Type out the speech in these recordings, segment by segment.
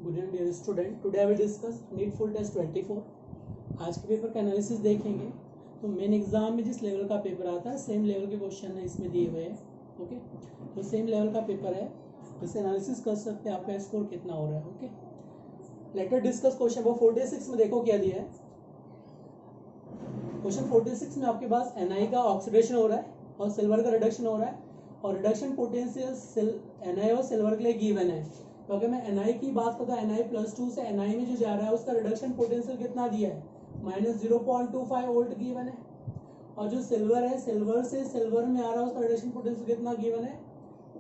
Good evening dear student, today I will discuss NEET full test 24। आज के paper का analysis देखेंगे। तो मेन एग्जाम में जिस लेवल का पेपर आता है सेम लेवल के क्वेश्चन है इसमें दिए हुए हैं। ओके, तो सेम लेवल का पेपर है, इससे एनालिसिस कर सकते हैं आपका स्कोर कितना हो रहा है। Okay, letter discuss question number 46 में देखो क्या दिया है। क्वेश्चन 46 में आपके पास Na का ऑक्सीडेशन हो रहा है और सिल्वर का रिडक्शन हो रहा है, और रिडक्शन पोटेंशियल Na और सिल्वर के लिए गिवन है। तो अगर मैं Na की बात करता हूँ, Na+2 से Na में जो जा रहा है उसका रिडक्शन पोटेंशियल कितना दिया है, -0.25 वोल्ट गिवन है। और जो सिल्वर है, सिल्वर से सिल्वर में आ रहा है उसका रिडक्शन पोटेंशियल कितना गिवन है,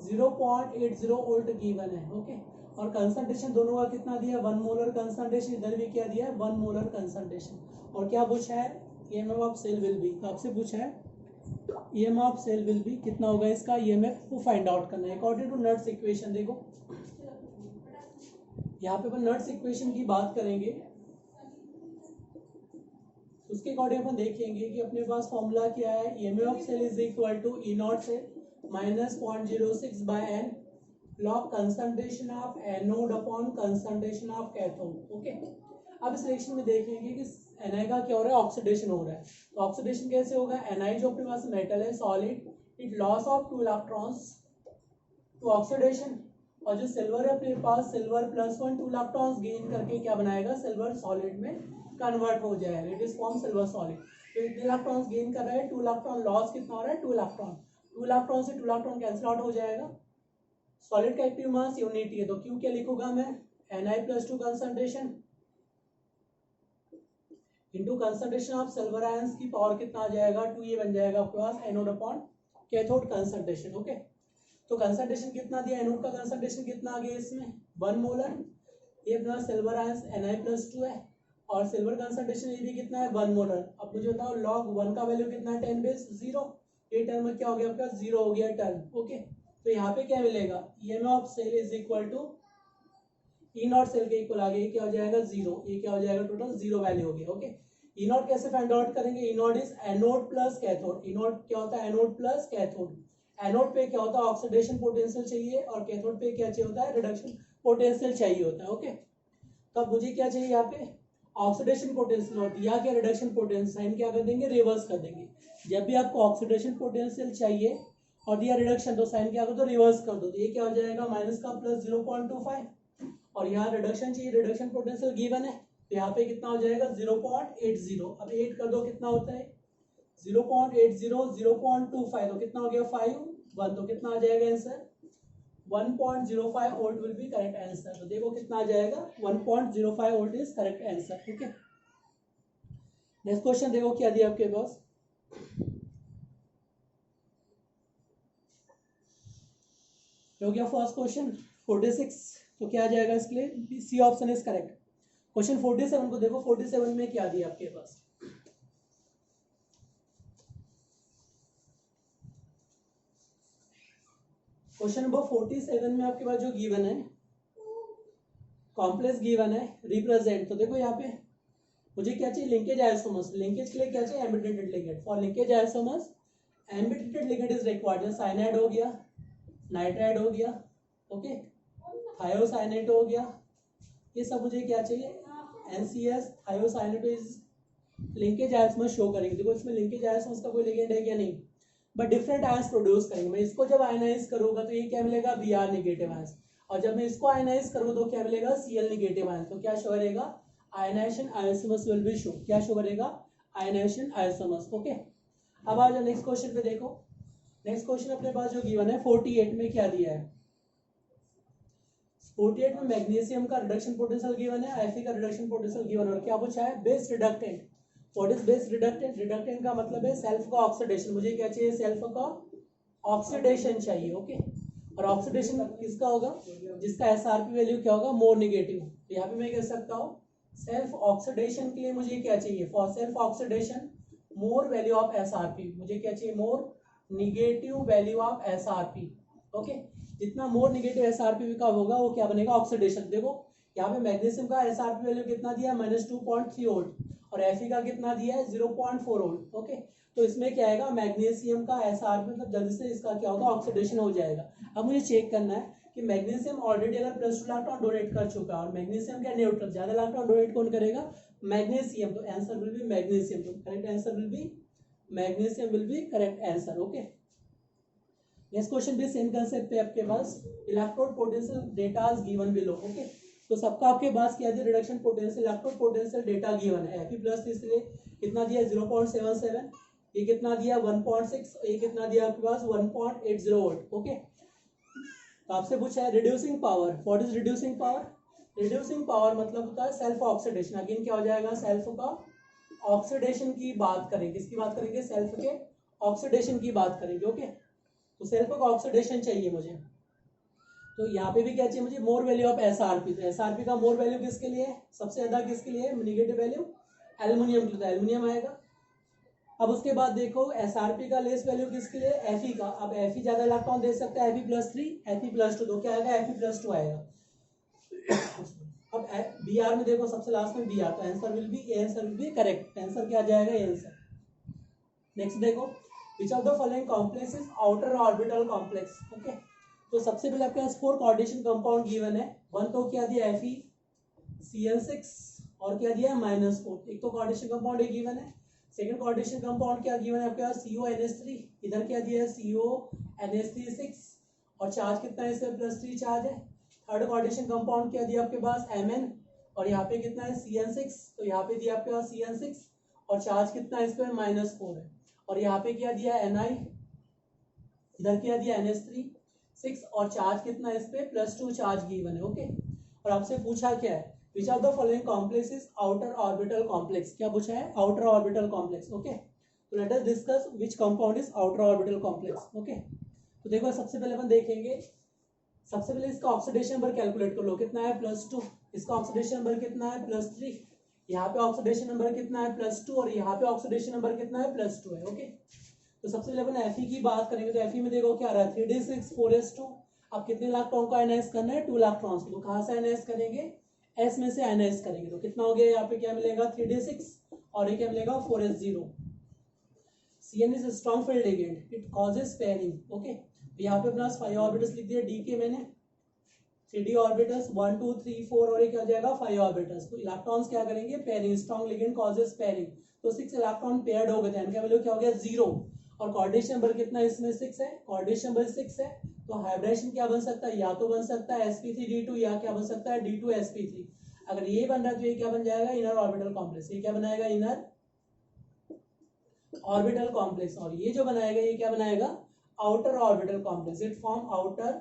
0.80 वोल्ट गिवन है। ओके, और कंसंट्रेशन दोनों का कितना दिया है, 1 मोलर कंसंट्रेशन, इधर भी क्या दिया है, 1 मोलर कंसंट्रेशन। और क्या पूछा है, EMF of cell will be, तो आपसे पूछा है EMF of cell will be कितना होगा, इसका EMF को फाइंड आउट करना है अकॉर्डिंग टू नट्स इक्वेशन। देखो यहाँ पे अपन नट्स इक्वेशन की बात करेंगे, उसके अकॉर्डिंग अपन देखेंगे कि अपने पास फॉर्मूला क्या है, EMF of cell is equal to E naught से -0.06/n log concentration of anode upon concentration of cathode. Okay, अब इस रिएक्शन में देखेंगे कि Na का क्या हो रहा है, ऑक्सीडेशन हो रहा है। तो ऑक्सीडेशन कैसे होगा, Na जो अपने पास मेटल है solid, it loss of 2 electrons to oxidation, और जो सिल्वर है अपने पास, सिल्वर +1 2 इलेक्ट्रॉन्स गेन करके क्या बनाएगा, सिल्वर सॉलिड में कन्वर्ट हो जाएगा, it is form silver solid. तो इतने इलेक्ट्रॉन्स गेन कर रहा है, 2 इलेक्ट्रॉन लॉस कितना हो रहा है, 2 इलेक्ट्रॉन। 2 इलेक्ट्रॉन से 2 इलेक्ट्रॉन कैंसिल आउट हो जाएगा। सॉलिड का एक्टिव मास यूनिटी है, तो क्यू क्या लिखूंगा मैं, Na+2 concentration into concentration of silver ions की पावर कितना आ जाएगा, 2, ये बन जाएगा आपके पास anode upon cathode concentration. Okay, तो कंसंट्रेशन कितना दिया, एनोड का कंसंट्रेशन कितना आ गया इसमें, 1 मोलर। ये अपना सिल्वर आयंस Na+2 है, और सिल्वर कंसंट्रेशन ये भी कितना है, 1 मोलर। अब मुझे बताओ log 1 का वैल्यू कितना है, 10⁻�0। ये टर्म में क्या हो गया आपका, 0 हो गया टर्म। ओके, तो यहाँ पे क्या मिलेगा, EMF of cell is equal to E naught cell के इक्वल आ गया, क्या हो जाएगा 0, ये क्या हो जाएगा, टोटल 0 वैल्यू हो गया। ओके, E नॉट कैसे फाइंड आउट करेंगे, E not is anode plus cathode. E not क्या होता है, एनोड प्लस कैथोड। एनोड पे क्या होता है, ऑक्सीडेशन पोटेंशियल चाहिए, और कैथोड पे क्या चाहिए होता है, रिडक्शन पोटेंशियल चाहिए होता है। ओके, तो अब मुझे क्या चाहिए यहाँ पे, ऑक्सीडेशन पोटेंशियल, और दिया क्या रिडक्शन पोटेंशियल, साइन क्या कर देंगे, रिवर्स कर देंगे। जब भी आपको ऑक्सीडेशन पोटेंशियल चाहिए और दिया रिडक्शन, तो साइन क्या कर दो, रिवर्स कर दो। तो ये क्या हो जाएगा, माइनस का प्लस 0.25, और यहाँ रिडक्शन चाहिए, रिडक्शन पोटेंशियल गिवन है, तो यहाँ पे कितना हो जाएगा 0.80। अब 8 कर दो कितना होता है, 0.80 0.25, तो कितना हो गया 5 1, तो कितना आ जाएगा answer, 1.05 volt will be correct answer. तो देखो कितना आ जाएगा, 1.05 वोल्ट इज करेक्ट आंसर। ठीक है, नेक्स्ट क्वेश्चन देखो क्या दिया आपके पास। हो गया फर्स्ट क्वेश्चन 46, तो क्या आ जाएगा इसके लिए, C option is correct. Question 47 को देखो, 47 में क्या दिया आपके पास। क्वेश्चन नंबर 47 में आपके पास जो गिवन है, कॉम्प्लेक्स गिवन है, रिप्रेजेंट। तो देखो यहाँ पे मुझे क्या चाहिए, लिंकेज आइसोमर्स। लिंकेज के लिए क्या चाहिए, ambidentate ligand. For linkage isomers ambidentate ligand is required. Cyanide हो गया, नाइट्राइड हो गया, ओके, थायोसाइनेट हो गया, ये सब मुझे क्या चाहिए, NCS thiocyanate is linkage isomers show करेंगे। देखो इसमें लिंकेज आइसोमर्स का कोई लिगेंड है क्या, नहीं, बट डिफरेंट आयंस प्रोड्यूस करेंगे। मैं इसको जब आयनाइज करूंगा तो ये क्या मिलेगा, Br नेगेटिव आयंस, और जब मैं इसको आयनाइज करूँ तो क्या मिलेगा, Cl नेगेटिव आयंस। तो क्या शो करेगा, ionisation isomers will be show, क्या शो करेगा, आयनाइजेशन आइसोमर्स। ओके, अब आ जाओ नेक्स्ट क्वेश्चन पे। देखो नेक्स्ट क्वेश्चन अपने पास जो गिवन है 48 में क्या दिया है, 48 में मैग्नीशियम का रिडक्शन पोटेंशियल गिवन है, Fe का रिडक्शन पोटेंशियल गिवन है, और क्या पूछा है, base reductant. What is base reductant, reductant का मतलब है सेल्फ का ऑक्सीडेशन। मुझे क्या चाहिए, सेल्फ का ऑक्सीडेशन चाहिए। ओके, और ऑक्सीडेशन किसका होगा, जिसका SRP वैल्यू क्या होगा, मोर नेगेटिव। तो यहाँ पे मैं कह सकता हूँ सेल्फ ऑक्सीडेशन के लिए मुझे क्या चाहिए, for self oxidation more value of SRP। मुझे क्या चाहिए, more negative value of SRP। Okay, जितना मोर निगेटिव SRP का होगा वो क्या बनेगा, ऑक्सीडेशन। देखो यहाँ पे मैग्नीशियम का SRP वैल्यू कितना दिया है, -2.3 वोल्ट, और Fe का कितना दिया है, 0.4 वोल्ट। ओके, तो इसमें क्या आएगा, मैग्नीशियम का SRP, मतलब जल्दी से इसका क्या होगा, ऑक्सीडेशन हो जाएगा। अब मुझे चेक करना है कि मैग्नीशियम ऑलरेडी अगर +2 इलेक्ट्रॉन डोनेट कर चुका है और मैग्नीशियम क्या न्यूट्रल, ज्यादा इलेक्ट्रॉन डोनेट कौन करेगा, मैग्नीशियम, तो आंसर विल बी मैग्नीशियम, तो correct answer will be magnesium will be correct answer. Okay, next question भी सेम कंसेप्ट पे आपके पास, electrode potential data is given below. Okay, तो सबका आपके पास क्या दिया, reduction potential, electrode potential data given है, Fe+ इसलिए कितना दिया 0.77, ये कितना दिया 1.6, ये कितना दिया आपके पास 1.80 वोल्ट। ओके, तो आपसे पूछा है reducing power, what is reducing power, reducing power मतलब होता है सेल्फ ऑक्सीडेशन, अगेन क्या हो जाएगा, सेल्फ का ऑक्सीडेशन की बात करेंगे, किसकी बात करेंगे, सेल्फ के ऑक्सीडेशन की बात करेंगे। ओके, तो सेल्फ का ऑक्सीडेशन चाहिए मुझे, तो यहाँ पे भी क्या चाहिए मुझे, मोर वैल्यू ऑफ SRP, तो SRP का मोर वैल्यू किसके लिए है, सबसे ज्यादा किसके लिए है, नेगेटिव वैल्यू एल्युमिनियम के लिए, एल्युमिनियम आएगा। अब उसके बाद देखो SRP का लेस वैल्यू किसके लिए, Fe का, अब Fe ज्यादा इलेक्ट्रॉन दे सकता है, Fe+3 Fe+2, तो क्या आएगा, Fe+2 आएगा। अब Br में देखो सबसे लास्ट में Br, तो answer will be correct, answer क्या आ जाएगा, ये आंसर। नेक्स्ट देखो, विच of the following complex is outer orbital complex. Okay, तो सबसे पहले आपके पास 4 कोऑर्डिनेशन कंपाउंड गिवन है, वन तो क्या दिया FeCl6 और क्या दिया -4, एक तो कोऑर्डिनेशन कंपाउंड एक गिवन है। सेकंड कोऑर्डिनेशन कंपाउंड क्या गिवन है आपके पास, CONH3, इधर क्या दिया है CONH3 और चार्ज कितना है इसमें, +3 चार्ज है। थर्ड कोऑर्डिनेशन कंपाउंड क्या दिया आपके पास Mn, और यहाँ पे कितना है CN6, तो यहाँ पे दिया आपके पास CN6 और चार्ज कितना है इस पे -4 है। और यहाँ पे क्या दिया Ni, इधर क्या दिया NH3 और चार्ज कितना है इस पे +2 चार्ज गिवन है। ओके, और आपसे पूछा क्या है, which of the following complex is outer orbital complex, क्या पूछा है, आउटर ऑर्बिटल कॉम्प्लेक्स। ओके, तो let us discuss which compound is outer orbital complex. Okay, तो देखो सबसे पहले अपन देखेंगे, सबसे पहले इसका ऑक्सीडेशन नंबर कैलकुलेट कर लो, कितना है +2, इसका ऑक्सीडेशन नंबर कितना है +3, यहाँ पे ऑक्सीडेशन नंबर कितना है +2 और यहाँ पे ऑक्सीडेशन नंबर कितना है +2 है। ओके, तो सबसे पहले अपन Fe की बात करेंगे, तो Fe में देखो क्या आ रहा है 3d6 4s2, अब कितने इलेक्ट्रॉन को आयनाइज करना है, 2 इलेक्ट्रॉन्स को, तो कहाँ से आयनाइज करेंगे, S में से आयनाइज करेंगे, तो कितना हो गया यहाँ पे क्या मिलेगा 3d6 और ये क्या मिलेगा 4s0। Cn is strong field ligand, it causes pairing. Okay, यहाँ पे अपना 5 ऑर्बिटल्स लिख दिया, डी के मैंने 3d ऑर्बिटल्स 1 2 3 4 और ये क्या हो जाएगा 5 ऑर्बिटल्स, तो इलेक्ट्रॉन्स क्या करेंगे, pairing, strong ligand causes pairing, तो 6 इलेक्ट्रॉन पेयर्ड हो गए थे, इनका वैल्यू क्या हो गया 0, और कोऑर्डिनेशन नंबर कितना है इसमें 6 है, कोऑर्डिनेशन नंबर 6 है, तो हाइब्रिडेशन क्या बन सकता है, या तो बन सकता है sp3d2 या क्या बन सकता है d2sp3। अगर ये बन रहा है तो ये क्या बन जाएगा, इनर ऑर्बिटल कॉम्प्लेक्स, ये क्या बनाएगा, इनर ऑर्बिटल कॉम्प्लेक्स, और ये जो बनाएगा ये क्या बनाएगा, outer orbital complex, it form outer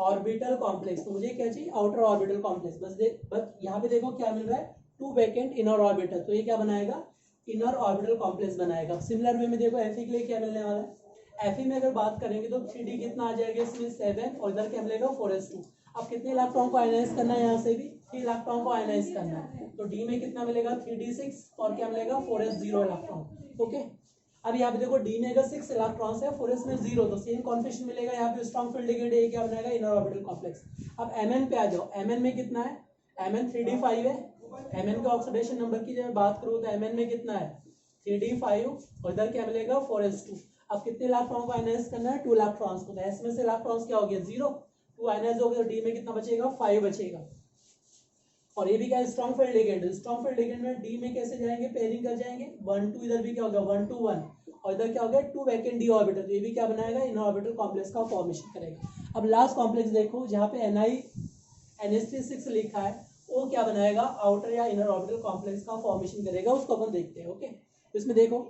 orbital complex. तो मुझे क्या चाहिए, आउटर ऑर्बिटल कॉम्प्लेक्स, बस यहाँ पे देखो क्या मिल रहा है, 2 वैकेंट इनर ऑर्बिटल, तो ये क्या बनाएगा, इनर ऑर्बिटल कॉम्प्लेक्स बनाएगा। सिमिलर वे में देखो Fe के लिए क्या मिलने वाला है, Fe में अगर बात करेंगे तो 3d कितना आ जाएगा इसमें 7 और इधर क्या मिलेगा 4s2। अब कितने इलेक्ट्रॉन को आयनाइज करना है, यहाँ से भी 3 इलेक्ट्रॉन को आयनाइज करना है, तो d में कितना मिलेगा 3d6 और क्या मिलेगा 4s0 इलेक्ट्रॉन। ओके, अब यहाँ पे देखो d में अगर 6 इलेक्ट्रॉन्स है 4s में 0, तो सेम कॉन्फिगरेशन मिलेगा, यहाँ पे स्ट्रॉन्ग फील्ड लिगेंड है, क्या बनाएगा, इनर ऑर्बिटल कॉम्प्लेक्स। अब Mn पे आ जाओ, Mn में कितना है, Mn 3d5 है, Mn का ऑक्सीडेशन नंबर की जब बात करूँ तो Mn में कितना है 3d5 और इधर क्या मिलेगा 4s2। अब कितने इलेक्ट्रॉन को आयनाइज करना है, 2 इलेक्ट्रॉन्स को, तो S में से इलेक्ट्रॉन्स क्या हो गया 0, 2 आयनाइज हो गए, तो D में कितना बचेगा 5 बचेगा। और ये भी क्या strong field ligand, strong field ligand में D में कैसे जाएंगे, पेयरिंग कर जाएंगे 1 2, इधर भी क्या हो गया 1 2 1 और इधर क्या हो गया 2 वैकेंट d ऑर्बिटल, तो ये भी क्या बनाएगा, इनर ऑर्बिटल कॉम्प्लेक्स का फॉर्मेशन करेगा। अब लास्ट कॉम्प्लेक्स देखो, जहाँ पे NiNH3 लिखा है, वो क्या बनाएगा, आउटर या इनर ऑर्बिटल कॉम्प्लेक्स का फॉर्मेशन करेगा, उसको अपन देखते हैं। ओके, तो इसमें देखो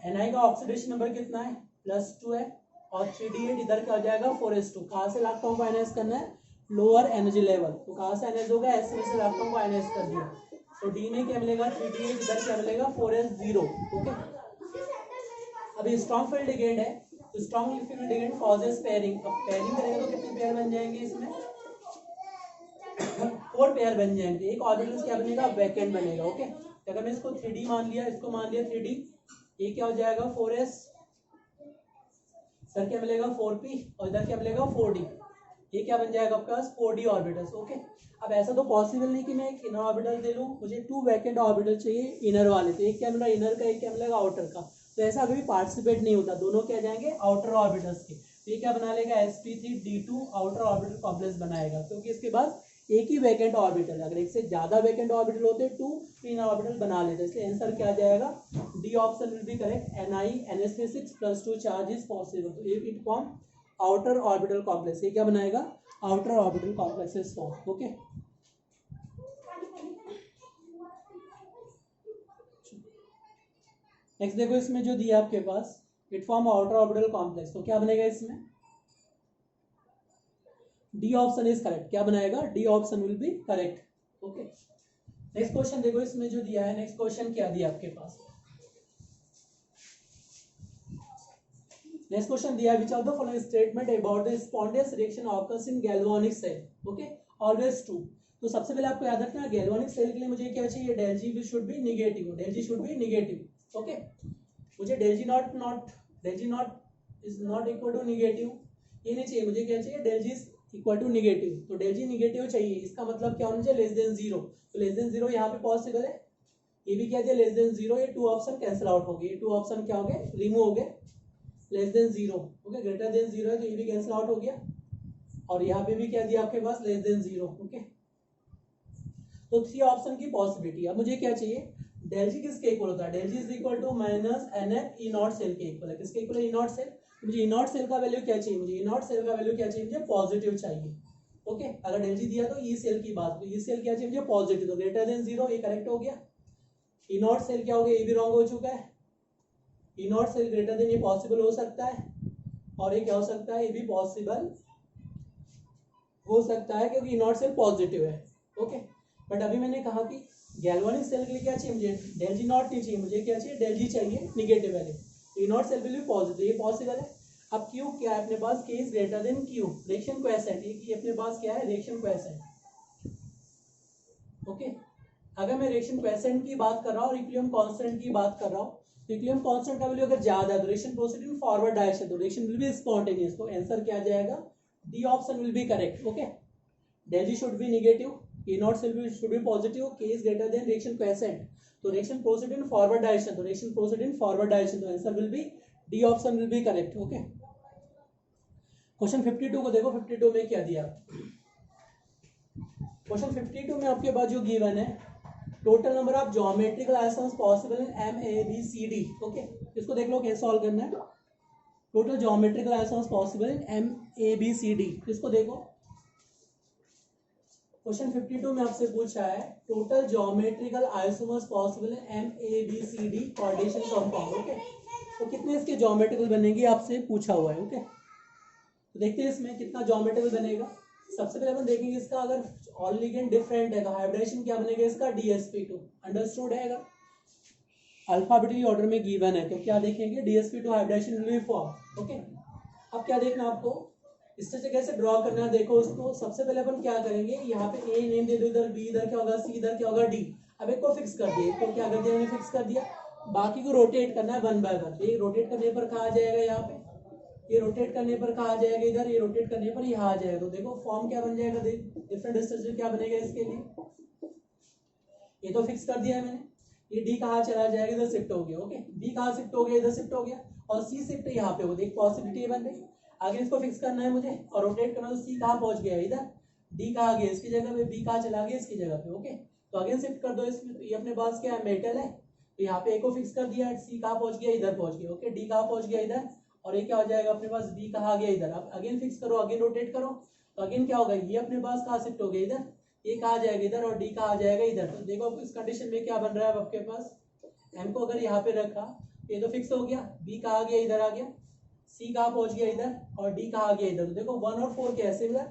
Ni का ऑक्सीडेशन नंबर कितना है +2 है और 3d8, इधर क्या हो जाएगा 4s2। कहाँ से इलेक्ट्रॉन को आयनाइज करना है, लोअर एनर्जी लेवल, तो कहाँ से आयनाइज होगा, S में से इलेक्ट्रॉन को आयनाइज कर दिया, तो D में क्या मिलेगा 3d8, इधर क्या मिलेगा 4s0। ओके, अभी स्ट्रॉन्ग फील्ड लिगेंड है, तो strong field ligand causes pairing, अब पेयरिंग करेगा तो कितने पेयर बन जाएंगे इसमें 4 पेयर बन जाएंगे, एक ऑर्बिटल क्या बनेगा, वैकेंट बनेगा। ओके, अगर मैं इसको 3d मान लिया, इसको मान लिया 3d, ये क्या हो जाएगा 4s, इधर क्या मिलेगा 4p और इधर क्या मिलेगा 4d, ये क्या बन जाएगा आपके पास 4d ऑर्बिटल्स। ओके, अब ऐसा तो पॉसिबल नहीं कि मैं एक इनर ऑर्बिटल दे लूं, मुझे 2 वैकेंट ऑर्बिटल चाहिए इनर वाले, तो एक क्या मिलेगा इनर का, एक क्या मिलेगा आउटर का, तो ऐसा अभी भी पार्टिसिपेट नहीं होता, दोनों क्या जाएंगे आउटर ऑर्बिटल्स के। ये क्या बना लेगा, sp3d2 आउटर ऑर्बिटल कॉम्प्लेक्स बनाएगा, क्योंकि इसके पास एक ही वैकेंट ऑर्बिटल, अगर एक से ज्यादा वैकेंट ऑर्बिटल होते टू तीन ऑर्बिटल बना लेते, इसलिए आंसर क्या आ जाएगा, D option will be correct, NiNH3 plus 2 charge is possible, तो it form outer orbital complex, ये क्या बनाएगा, outer orbital complexes form. Okay, next देखो इसमें जो दिया आपके पास, it form outer orbital complex, तो क्या बनेगा इसमें, डी ऑप्शन इज करेक्ट, क्या बनाएगा, D option will be correct. Okay, next question देखो इसमें जो दिया है, नेक्स्ट क्वेश्चन क्या दिया आपके पास, नेक्स्ट क्वेश्चन दिया है, which of the following statement about the spontaneous reaction occurs in galvanic cell, okay, always true. तो सबसे पहले आपको याद रखना है, गैल्वानिक सेल के लिए मुझे क्या चाहिए, del G should be negative, del G should be negative. Okay, मुझे del G not is not equal to negative, ये नहीं चाहिए, मुझे क्या चाहिए, del G equal to negative, तो डेल जी निगेटिव चाहिए, इसका मतलब क्या होना चाहिए, लेस देन जीरो, तो लेस देन जीरो यहाँ पे पॉसिबल है, ये भी क्या दिया, लेस देन जीरो, ये टू ऑप्शन कैंसिल आउट हो गए, ये टू ऑप्शन क्या हो गए, रिमूव हो गए, less than zero, okay, greater than zero है तो ये भी कैंसिल आउट हो गया, और यहाँ पे भी क्या दिया आपके पास, लेस देन जीरो। ओके, तो थ्री ऑप्शन की पॉसिबिलिटी, अब मुझे क्या चाहिए, डेल जी किसके इक्वल होता है, del G is equal to minus NF E naught cell के इक्वल है, किसके इक्वल है, ई नॉट सेल, मुझे ई नॉट सेल का वैल्यू क्या चाहिए, मुझे ई नॉट सेल का वैल्यू क्या चाहिए, मुझे पॉजिटिव चाहिए। ओके, अगर डेल जी दिया तो ई सेल की बात, तो ई सेल क्या चाहिए मुझे, पॉजिटिव, तो ग्रेटर देन जीरो, ये करेक्ट हो गया, ई नॉट सेल क्या हो गया, ये भी रॉन्ग हो चुका है, E naught cell greater than ये पॉसिबल हो सकता है, और ये क्या हो सकता है, ये भी पॉसिबल हो सकता है, क्योंकि ई नॉट सेल पॉजिटिव है। ओके, बट अभी मैंने कहा कि गैल्वानिक सेल के लिए क्या चाहिए, मुझे डेल जी नॉट नहीं चाहिए, मुझे क्या चाहिए, डेल जी चाहिए negative value, E naught cell will be positive, ये पॉसिबल है। अब क्यू क्या है अपने पास, K is greater than Q, reaction coefficient, ये अपने पास क्या है, रिएक्शन कोएफिशिएंट। ओके, अगर मैं रिएक्शन कोएफिशिएंट की बात कर रहा हूँ और इक्विलिब्रियम कांस्टेंट की बात कर रहा हूँ, तो इक्विलिब्रियम कांस्टेंट का वैल्यू अगर ज्यादा है तो reaction proceed in forward direction, तो रिएक्शन विल बी स्पॉन्टेनियस, तो आंसर क्या आ जाएगा, D option will be correct. Okay, del G should be negative, E naught should be positive, K is greater than reaction coefficient, तो reaction proceed in forward direction, तो reaction proceed in forward direction, तो answer will be D option will be correct। Okay, question 52 को देखो, 52 में क्या दिया, question 52 में आपके पास जो गिवन है, total number of geometrical isomers possible in MABCD। Okay, इसको देख लो कैसे सॉल्व करना है, total geometrical isomers possible in MABCD, इसको देखो, क्वेश्चन 52 में आपसे पूछा है टोटल ज्योमेट्रिकल आइसोमर्स पॉसिबल है MABCD कोऑर्डिनेशन कंपाउंड। ओके, तो कितने इसके ज्योमेट्रिकल बनेंगे आपसे पूछा हुआ है। ओके, तो देखते हैं इसमें कितना ज्योमेट्रिकल बनेगा। सबसे पहले अपन देखेंगे इसका, अगर ऑल लिगेंड डिफरेंट है तो हाइब्रिडेशन क्या बनेगा इसका, DsP2। अंडरस्टूड है, अगर अल्फाबेटिकली ऑर्डर में गिवन है तो क्या देखेंगे, DsP2 hybridisation will be form. Okay, अब क्या देखना आपको, स्ट्रक्चर कैसे ड्रॉ करना है, देखो उसको। सबसे पहले अपन क्या करेंगे, यहाँ पे ए नेम दे दो, इधर बी इधर क्या होगा, सी इधर क्या होगा, डी। अब एक को फिक्स कर दिया, एक को क्या कर दिया मैंने, फिक्स कर दिया। बाकी को रोटेट करना है वन बाय वन। ये रोटेट करने पर कहाँ आ जाएगा, यहाँ पे ये रोटेट करने पर कहाँ आ जाएगा, इधर ये रोटेट करने पर यहाँ आ जाएगा। तो देखो फॉर्म क्या बन जाएगा, डिफरेंट स्ट्रक्चर क्या बनेगा इसके लिए। ये तो फिक्स कर दिया है मैंने, ये डी कहाँ चला जाएगा, इधर शिफ्ट हो गया। ओके, बी कहाँ शिफ्ट हो गया, इधर शिफ्ट हो गया, और सी शिफ्ट यहाँ पे हो, देख पॉसिबिलिटी बन गई। आगे इसको फिक्स करना है मुझे और रोटेट करना, तो सी कहाँ पहुंच गया इधर, डी कहाँ गया इसकी जगह पे, बी कहाँ चला गया इसकी जगह पे। ओके, तो अगेन शिफ्ट कर दो इसमें, तो ये अपने पास क्या है, मेटल है, तो यहाँ पे ए को फिक्स कर दिया, सी कहाँ पहुंच गया इधर पहुंच गया। ओके, डी कहाँ पहुंच गया इधर, और ये क्या हो जाएगा अपने पास, बी कहाँ गया इधर। अब अगेन फिक्स करो, अगेन रोटेट करो, तो अगेन क्या होगा, ये अपने पास कहाँ शिफ्ट हो गया इधर, ये कहाँ जाएगा इधर, और डी कहाँ जाएगा इधर। तो देखो इस कंडीशन में क्या बन रहा है आपके पास, एम को अगर यहाँ पे रखा, ये तो फिक्स हो गया, बी कहाँ गया इधर आ गया, सी कहाँ पहुंच गया इधर, और डी कहाँ गया इधर। तो देखो 1 और 4 क्या है सिमिलर,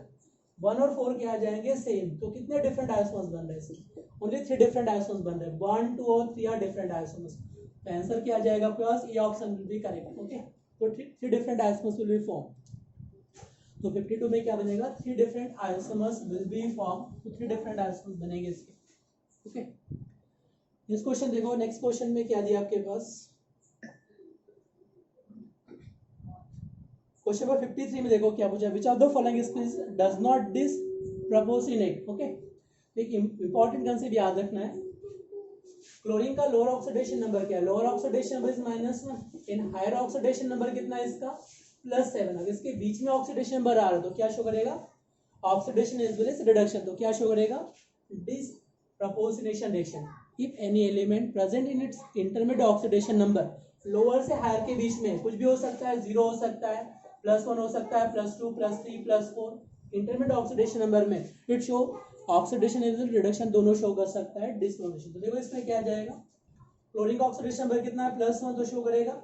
1 और 4 क्या आ जाएंगे सेम। तो कितने डिफरेंट आइसोमर्स बन रहे हैं, ओनली 3 डिफरेंट आइसोमर्स बन रहे हैं, 1 2 और 3 आर डिफरेंट आइसोमर्स। तो आंसर क्या आ जाएगा आपके पास, A option will be correct. Okay, तो 3 different isomers will be form. तो 52 में क्या बनेगा, 3 different isomers will be form, तो 3 डिफरेंट आइसोमर्स बनेंगे इसके। ओके, इस क्वेश्चन देखो, नेक्स्ट क्वेश्चन में क्या दिया आपके पास, क्वेश्चन नंबर 53 में देखो क्या पूछा, विच of the following species does not disproportionate. Okay, एक इंपॉर्टेंट कंसेप्ट याद रखना है, क्लोरीन का लोअर ऑक्सीडेशन नंबर क्या है, lower oxidation number is -1, in higher oxidation number कितना है इसका +7। अब इसके बीच में ऑक्सीडेशन नंबर आ रहा है तो क्या शो करेगा, oxidation as well as reduction, तो क्या शो करेगा, disproportionation reaction. If any element present in its intermediate oxidation number, lower से हायर के बीच में कुछ भी हो सकता है, 0 हो सकता है, +1 हो सकता है, +2, +3, +4, इंटरमीडिएट ऑक्सीडेशन नंबर में it show oxidation as well reduction दोनों शो कर सकता है डिसप्रपोर्शनेशन। तो देखो इसमें क्या जाएगा, क्लोरीन का ऑक्सीडेशन नंबर कितना है, +1, तो शो करेगा,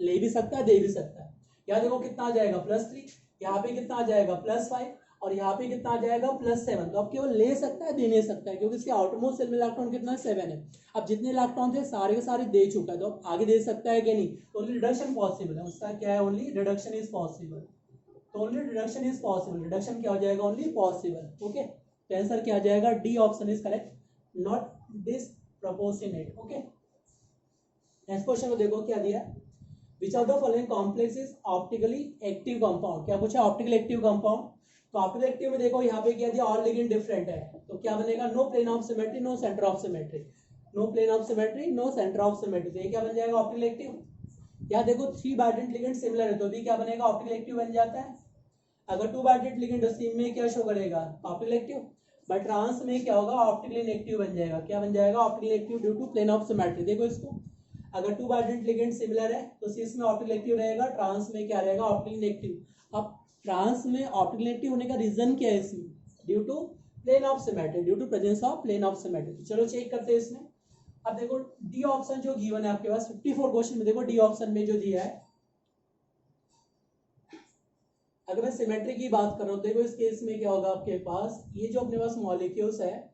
ले भी सकता है दे भी सकता है। यहाँ देखो कितना आ जाएगा, +3, यहाँ पे कितना आ जाएगा, +5, और यहाँ पे कितना आ जाएगा, +7। तो अब केवल ले सकता है दे नहीं सकता है, क्योंकि इसके आउटरमोस्ट सेल में इलेक्ट्रॉन कितना है, 7 है। अब जितने इलेक्ट्रॉन थे सारे के सारे दे चुका है, तो अब आगे दे सकता है कि नहीं, तो ओनली रिडक्शन पॉसिबल है, उसका क्या है, ओनली रिडक्शन इज पॉसिबल। तो only reduction is possible, reduction क्या हो जाएगा, ओनली पॉसिबल। ओके, तो आंसर क्या आ जाएगा, D option is correct, not disproportionate. Okay, next question को देखो क्या दिया है, which of the following complex is optically active compound. क्या पूछा, ऑप्टिकली एक्टिव कंपाउंड। तो ऑप्टिकली एक्टिव में देखो यहाँ पे क्या दिया, ऑल लिगेंड डिफरेंट है, तो क्या बनेगा, no plane of symmetry, no centre of symmetry, no plane of symmetry, no centre of symmetry, तो ये क्या बन जाएगा, ऑप्टिकली एक्टिव। यहाँ देखो 3 बाइडेंट लिगेंड सिमिलर है, तो भी क्या बनेगा, ऑप्टिकली एक्टिव बन जाता है। अगर 2 बाइडेंट लिगेंड सीम में क्या शो करेगा, ऑप्टिकली एक्टिव, बट ट्रांस में क्या होगा, ऑप्टिकली इनएक्टिव बन जाएगा। क्या बन जाएगा, optically active due to plane of symmetry. देखो इसको, अगर 2 बाइडेंट लिगेंड सिमिलर है तो सीस में ऑप्टिकली एक्टिव रहेगा, ट्रांस में क्या रहेगा, ऑप्टिकली इनएक्टिव। अब ट्रांस में ऑप्टिकली इनएक्टिव होने का रीजन क्या है इसमें, due to plane of symmetry, due to presence of plane of symmetry. चलो चेक करते हैं इसमें। अब देखो डी ऑप्शन जो गिवन है आपके पास 54 क्वेश्चन में, देखो डी ऑप्शन में जो दिया है, अगर मैं सिमेट्री की बात कर रहा हूँ, देखो इस केस में क्या होगा आपके पास, ये जो अपने पास मॉलिक्यूल्स है,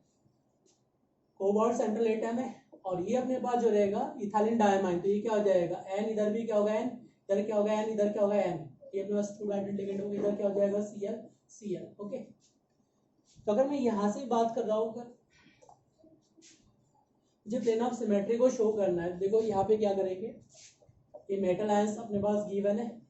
कोबाल्ट सेंट्रल एटम है, और ये अपने पास जो रहेगा इथाइलिन डायमाइन, तो ये क्या हो जाएगा, एन, इधर भी क्या होगा एन, इधर क्या होगा एन, इधर क्या होगा एन, ये अपने पास 2 बाइडेंट लिगेंड होगा, इधर क्या हो जाएगा, Cl Cl। ओके, तो अगर मैं यहाँ से बात कर रहा हूँ, अगर मुझे प्लेन ऑफ सिमेट्री को शो करना है, देखो यहाँ पे क्या करेंगे, ये मेटल आयंस अपने पास गिवन है।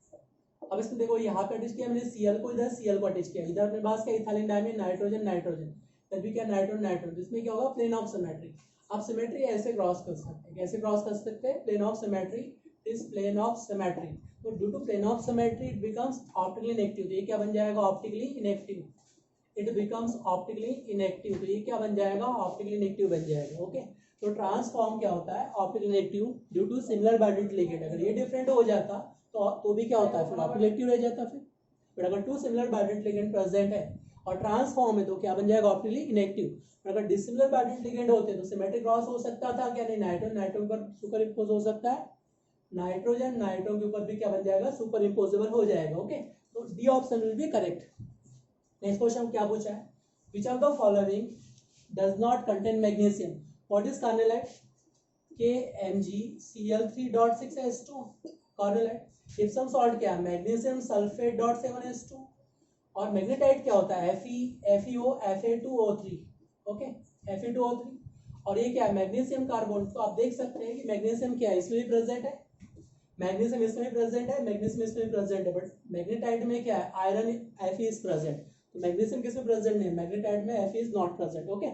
अब इसमें देखो यहाँ पे अटैच किया मैंने Cl को, इधर Cl को अटैच किया, इधर अपने पास क्या इथाइलिन डायमाइन, नाइट्रोजन नाइट्रोजन, इधर भी क्या नाइट्रोजन नाइट्रोजन, इसमें क्या होगा, प्लेन ऑफ सिमेट्री। आप सिमेट्री ऐसे क्रॉस कर सकते हैं, कैसे क्रॉस कर सकते हैं, plane of symmetry is plane of symmetry, तो due to plane of symmetry it becomes optically inactive, तो ये क्या बन जाएगा, optically inactive, it becomes optically inactive, तो ये क्या बन जाएगा, ऑप्टिकली इनएक्टिव बन जाएगा। ओके, तो ट्रांसफॉर्म क्या होता है, optically inactive due to similar bidentate ligand. अगर ये डिफरेंट हो जाता तो भी क्या होता है, फिर ऑप्टिकली इनएक्टिव रह जाता फिर, बट अगर 2 सिमिलर बाइडेंट लिगेंड प्रेजेंट है और ट्रांसफॉर्म है तो क्या बन जाएगा, ऑप्टिकली इनएक्टिव। अगर डिसिमिलर बाइडेंट लिगेंड होते तो सिमेट्रिक क्रॉस हो सकता था क्या, नहीं, नाइट्रोजन नाइट्रोजन पर सुपर इम्पोज हो सकता है, नाइट्रोजन नाइट्रोजन के ऊपर भी क्या बन जाएगा, सुपर इम्पोजेबल हो जाएगा। ओके, तो D option will be correct. Next question क्या पूछा है, which of the following does not contain magnesium, what is carnallite, KMgCl3.6H2 carnallite. Gypsum salt क्या है, मैग्नीशियम सल्फेट .7H2, और मैग्नेटाइट क्या होता है, FeO Fa2O3। ओके, Fe2O3, और ये क्या है, मैग्नीशियम कार्बन। तो आप देख सकते हैं कि मैग्नीशियम क्या है, इसमें भी प्रेजेंट है, मैग्नीशियम इसमें भी प्रेजेंट है, मैग्नीशियम इसमें भी प्रेजेंट है, बट मैग्नेटाइट में क्या है, आयरन Fe इज प्रेजेंट, तो मैग्नीशियम किसमें प्रेजेंट नहीं है, मैग्नेटाइट में Fe is not present. Okay,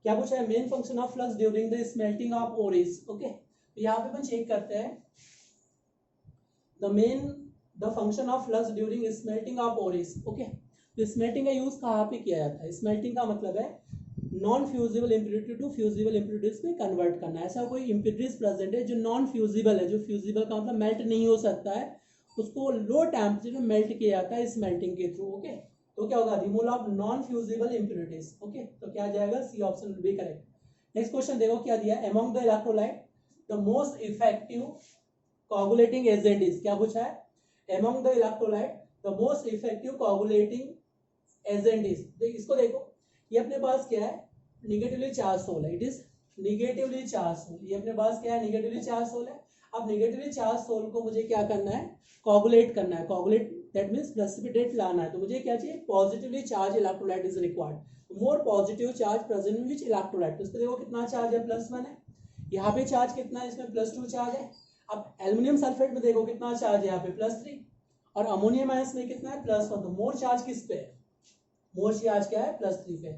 क्या पूछा है, main function of flux during the smelting of ores. Okay, तो यहाँ पे अपन चेक करते हैं the function of flux during smelting of ores. Okay, तो स्मेल्टिंग का यूज कहाँ पे किया जाता है, स्मेल्टिंग का मतलब है non fusible impurity to fusible impurities में कन्वर्ट करना। ऐसा कोई इम्प्योरिटीज प्रेजेंट है जो नॉन फ्यूजिबल है, जो फ्यूजिबल का मतलब मेल्ट नहीं हो सकता है, उसको लो टेम्परेचर में मेल्ट किया जाता है स्मेल्टिंग के थ्रू। ओके, तो क्या होगा, removal of non fusible impurities. Okay, तो क्या आ जाएगा, C option will be correct. Next question देखो क्या दिया, among the electrolyte the most effective coagulating agent is, क्या पूछा है, among the electrolyte the most effective coagulating agent is. इसको देखो, ये अपने पास क्या है, निगेटिवली चार्ज सोल है, it is negatively charge sol, ये अपने पास क्या है, निगेटिवली चार्ज सोल है। अब निगेटिवली चार्ज सोल को मुझे क्या करना है, कोगुलेट करना है, कोगुलेट दैट मींस प्रेसिपिटेट लाना है, तो मुझे क्या चाहिए, positively charge electrolyte is required, more positive charge present in which electrolyte. तो इसको देखो कितना चार्ज है, +1 है, यहाँ पे चार्ज कितना है, इसमें +2 चार्ज है। अब एल्युमिनियम सल्फेट में देखो कितना चार्ज है, यहाँ पे +3, और अमोनियम आयंस में कितना है, +1, तो मोर चार्ज किस पे है, मोर चार्ज क्या है, +3 पे।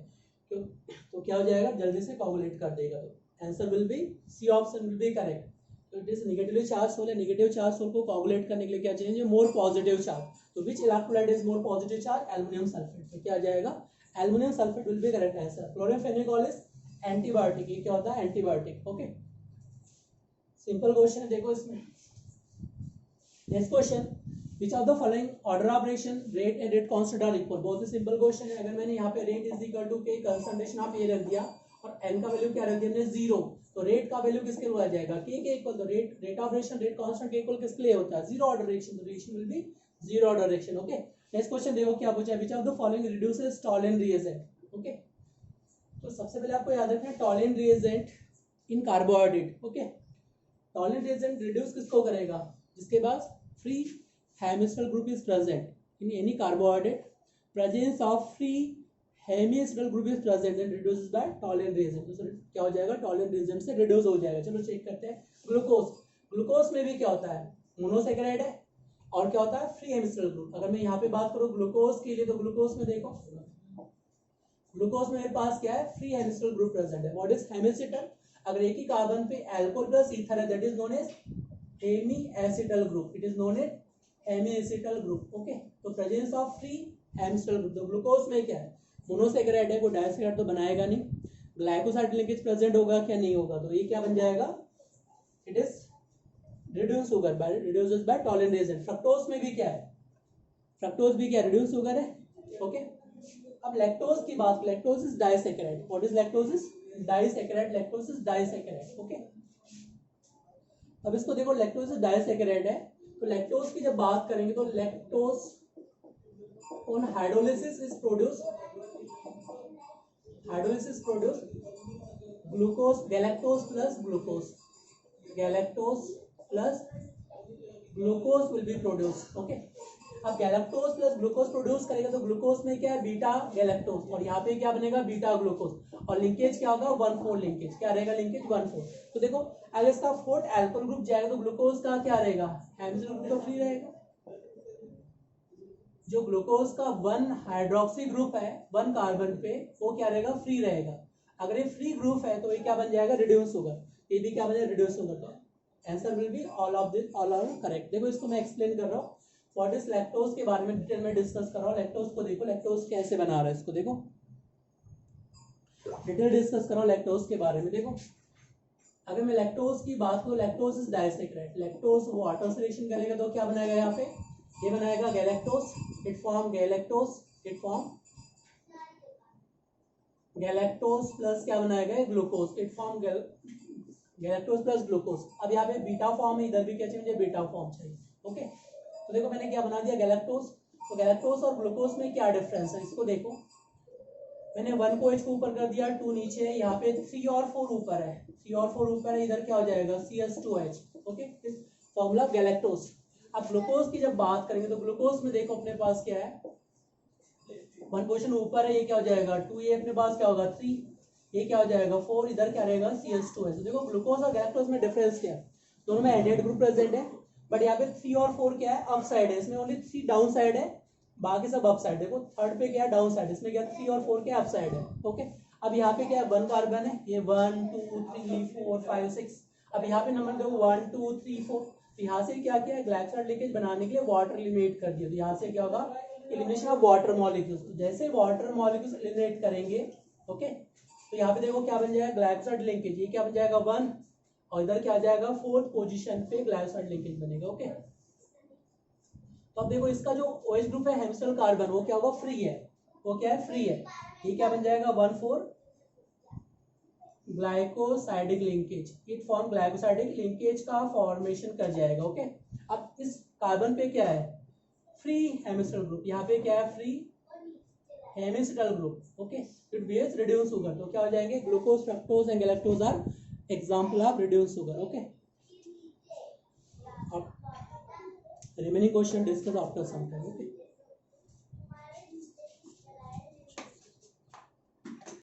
तो क्या हो जाएगा, जल्दी से कोगुलेट कर देगा, तो answer will be C option will be correct. तो it is negatively charge sol है, नेगेटिव चार्ज सोल को कोगुलेट करने के लिए क्या चाहिए, मोर पॉजिटिव चार्ज। तो which electrolyte is more positive charge, aluminium sulphate. तो क्या आ जाएगा, aluminium sulphate will be correct answer. Chloramphenicol is antibiotic, ये क्या होता है, एंटीबायोटिक। ओके, सिंपल क्वेश्चन है, देखो इसमें। Next question, which of the following order of reaction rate and rate constant are equal. बहुत ही सिंपल क्वेश्चन है। अगर मैंने यहाँ पे rate is equal to K concentration of A रख दिया और एन का वैल्यू क्या रख दिया हमने, 0, तो रेट का वैल्यू किसके लिए आ जाएगा, के इक्वल। तो rate of reaction rate constant के इक्वल किसके लिए होता है, जीरो ऑर्डर रिएक्शन। तो reaction will be zero order reaction. Okay, next question देखो क्या पूछा है, which of the following reduces Tollens reagent. Okay, तो सबसे पहले आपको याद रखना है Tollens reagent in carbohydrate. Okay, Tollens reagent reduce किसको करेगा, जिसके पास free hemiacetal group is present in any carbohydrate, presence of free hemiacetal group is present and reduces by Tollens reagent. तो क्या हो जाएगा, टॉलन रिएजेंट से रिड्यूस हो जाएगा। चलो चेक करते हैं। ग्लूकोज में भी क्या होता है, मोनोसैकेराइड है और क्या होता है, फ्री हेमिस्ट्रल ग्रुप। अगर मैं यहाँ पे बात करूँ ग्लूकोज के लिए, तो ग्लूकोज में देखो, ग्लूकोज में मेरे पास क्या है, फ्री हेमिस्ट्रल ग्रुप प्रेजेंट है। व्हाट इज हेमिसिटल, अगर एक ही कार्बन पे अल्कोहल प्लस ईथर है, that is known as hemiacetal group, it is known as hemiacetal group. Okay, तो presence of free hemiacetal group. तो ग्लूकोज में क्या है, मोनोसैकेराइड है, कोई डाइसैकेराइड तो बनाएगा नहीं। ग्लाइकोसाइड लिंकेज प्रेजेंट होगा क्या, नहीं होगा। तो ये क्या बन जाएगा, it is reduce sugar by reduces by Tollens reagent. Fructose में भी क्या है, फ्रक्टोज भी क्या रिड्यूस शुगर है। ओके, अब लैक्टोज की बात, lactose is disaccharide. What is lactose is disaccharide, lactose is disaccharide. Okay, अब इसको देखो, लैक्टोज इज डाइसैकेराइड है, तो लैक्टोज की जब बात करेंगे तो lactose on hydrolysis is produced glucose, galactose plus glucose will be produced. Okay, अब गैलेक्टोज प्लस ग्लूकोज प्रोड्यूस करेगा तो ग्लूकोज में क्या है, बीटा गैलेक्टोज, और यहाँ पे क्या बनेगा, बीटा ग्लूकोज, और लिंकेज क्या होगा, 1,4 लिंकेज। क्या रहेगा लिंकेज, 1,4। तो देखो अगर इसका 4th अल्कोहल ग्रुप जाएगा तो ग्लूकोज का क्या रहेगा, हेमिस्ट्रल ग्रुप तो फ्री रहेगा। जो ग्लूकोज का 1 हाइड्रोक्सी ग्रुप है 1 कार्बन पे, वो क्या रहेगा, फ्री रहेगा। अगर ये फ्री ग्रुप है तो ये क्या बन जाएगा, रिड्यूस शुगर। ये भी क्या बन जाएगा, रिड्यूस शुगर। तो answer will be all of this, all are correct. देखो इसको मैं एक्सप्लेन कर रहा हूँ, व्हाट इज लैक्टोज के बारे में डिटेल में डिस्कस कर रहा हूँ। लैक्टोज को देखो, लैक्टोज कैसे बना रहा है, इसको देखो, डिटेल डिस्कस कर रहा हूँ लैक्टोज के बारे में। देखो अगर मैं लैक्टोज की बात करूँ, lactose is disaccharide. Lactose water से रिएक्शन करेगा तो क्या बनाएगा, यहाँ पे ये बनाएगा galactose, it form galactose, it form galactose plus क्या बनाएगा, glucose, it form galactose plus glucose. अब यहाँ पे बीटा फॉर्म है, इधर भी क्या चाहिए मुझे, बीटा फॉर्म चाहिए। ओके, तो देखो मैंने क्या बना दिया, गैलेक्टोज। तो गैलेक्टोज और ग्लूकोज में क्या डिफरेंस है, इसको देखो, मैंने 1 को H को ऊपर कर दिया, 2 नीचे है, यहाँ पे 3 और 4 ऊपर है, 3 और 4 ऊपर है, इधर क्या हो जाएगा, CH2H। Okay, formula galactose. अब ग्लूकोज की जब बात करेंगे तो ग्लूकोज में देखो अपने पास क्या है, 1 पोजीशन ऊपर है, ये क्या हो जाएगा 2, ये अपने पास क्या होगा 3, ये क्या हो जाएगा 4, इधर क्या रहेगा CH2H। देखो ग्लूकोज और गैलेक्टोज में डिफरेंस क्या है, दोनों में एडेड ग्रुप प्रेजेंट है, बट यहाँ पे 3 और 4 क्या है, अप साइड है, इसमें ओनली 3 डाउन साइड है, बाकी सब अप साइड। देखो थर्ड पे क्या है, डाउन साइड, इसमें क्या 3 और 4 क्या अप साइड है। ओके, अब यहाँ पे क्या है, 1 कार्बन है, ये 1 2 3 4 5 6, अब यहाँ पे नंबर देखो 1 2 3 4, यहाँ से क्या किया, ग्लाइकोसाइड लिंकेज बनाने के लिए वाटर एलिमिनेट कर दिया, तो यहाँ से क्या होगा, एलिमिनेशन ऑफ वाटर मॉलिक्यूल्स। तो जैसे वाटर मॉलिक्यूल्स एलिमिनेट करेंगे, ओके, तो यहाँ पे देखो क्या बन जाएगा, ग्लाइकोसाइड लिंकेज, ये क्या बन जाएगा 1, और इधर क्या आ जाएगा 4th पोजीशन पे ग्लाइकोसाइड लिंकेज बनेगा। ओके, तो अब देखो इसका जो OH ग्रुप है हेमिस्ट्रल कार्बन, वो क्या होगा, फ्री है, वो क्या है, फ्री है, ये क्या बन जाएगा 1,4 glycosidic linkage, it form glycosidic linkage का फॉर्मेशन कर जाएगा। ओके, अब इस कार्बन पे क्या है, फ्री हेमिस्ट्रल ग्रुप, यहाँ पे क्या है, free hemiacetal group. Okay, it behaves reduce sugar, तो क्या हो जाएंगे, glucose, fructose and galactose are example of reduce sugar. Okay, remaining question discuss after some time. Okay.